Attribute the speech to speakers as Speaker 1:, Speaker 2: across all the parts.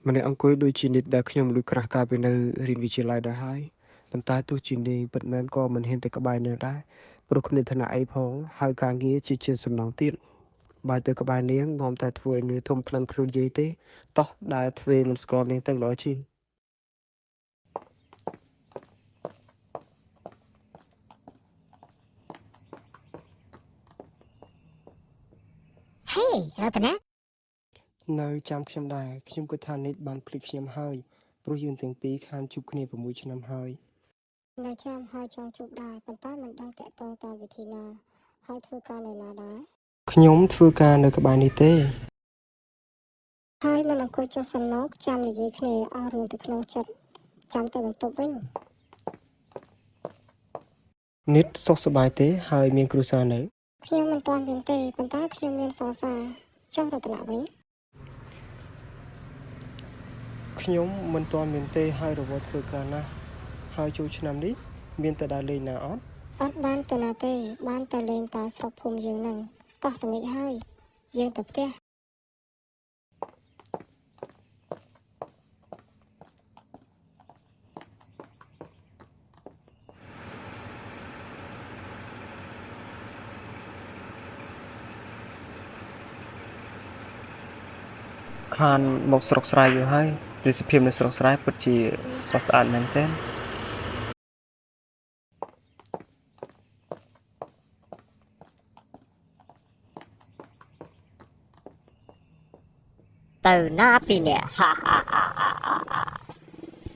Speaker 1: ម្នាក់អង្គុយដូចជានិតដែលខ្ញុំលួចក្រាស់កាលពីនៅរៀនវិទ្យាល័យដែរហើយប៉ុន្តែទោះជានាងពិតមែនក៏មិនហ៊ានទៅក្បែរនាងដែរព្រោះគ្មានឋានៈអីផងហើយការងារជាសំណងទៀតបើទៅក្បែរនាងនាំតែធ្វើឲ្យនាងធំក្លិនខ្លួនយាយទេតោះដែលធ្វើមិនស្គាល់នាងទាំងល្អជាង
Speaker 2: Hey រតនា
Speaker 1: នៅចាំខ្ញុំដែរខ្ញុំគិតថានិតបានភ្លេចខ្ញុំហើយព្រោះយើងទាំងពីរខានជួបគ្នា6ឆ្នាំហើយ
Speaker 2: នៅចាំហើយចង់ជួបដែរប៉ុន្តែមិនដឹងតាក់ទងតាមវិធីណាហើយធ្វើការនៅណាដែរ
Speaker 1: ខ្ញុំធ្វើការនៅក្បែរនេះទេ
Speaker 2: ហើយមិនអង្គុយចុះសំណោកចាំនិយាយគ្នាអស់រឿងទៅក្នុងចិត្តចាំទៅបន្ទប់វិញ
Speaker 1: និតសុខសប្បាយទេហើយមានគ្រួសារនៅ
Speaker 2: ខ្ញុំមិនទាន់មានទេប៉ុន្តែខ្ញុំមានសរសើរចុះរតនាវិញ
Speaker 1: ខ្ញុំមិនទាន់មានទេហើយរវល់ធ្វើការណាស់ហើយចូលឆ្នាំនេះមានតែដើរលេងណាអត់
Speaker 2: អត់បានទៅណាទេបានតែលេងតែស្រុកភូមិយើងហ្នឹងតោះល្ងាចហើយយើងទៅផ្ទះ
Speaker 1: ខានមកស្រុកស្រែយូរហើយទេសភាពនៅស្រុកស្រែពិតជាស្រស់ស្អាតមែនទែន
Speaker 3: ទៅណាពីនេះហាហាហា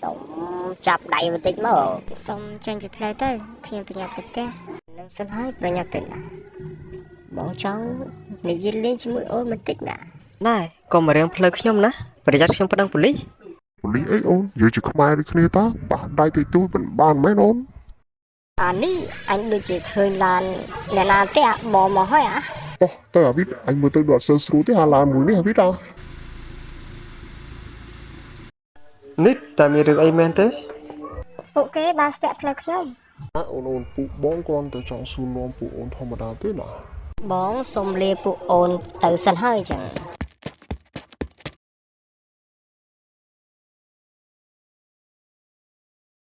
Speaker 3: សូមចាប់ដៃបន្តិចមក
Speaker 2: សុំចេញពីផ្លូវទៅខ្ញុំប្រញាប់ទៅផ្ទះ
Speaker 3: នឹងសិនហើយប្រញាប់ទៅណាបងចង់និយាយលេងជាមួយអូនបន្តិចណា
Speaker 1: ណែកុំមករៀងផ្លូវខ្ញុំណាប្រយ័ត្នខ្ញុំប្តឹងប៉ូលីស
Speaker 4: ប៉ូលីសអីអូនយើងជាខ្មែរដូចគ្នាតាបាក់ដៃទៅទូចមិនបានមែនអូន
Speaker 3: អានេះអញដូចជាឃើញឡានអ្នកណាទេបងមកហើយអា
Speaker 4: តោះទៅអាវិតអញមើលទៅដល់សើស្រួលទេអាឡានមួយនេះអាវិត
Speaker 1: និតតែមានរឿងអីមែនទេ
Speaker 2: ពួកគេបានស្ទាក់ផ្លូវខ្ញុំ
Speaker 4: អូនពួកបងគ្រាន់តែចង់សួរនាំពួកអូនធម្មតាទេណា
Speaker 3: បងសុំលាពួកអូនទៅសិនហើយចឹង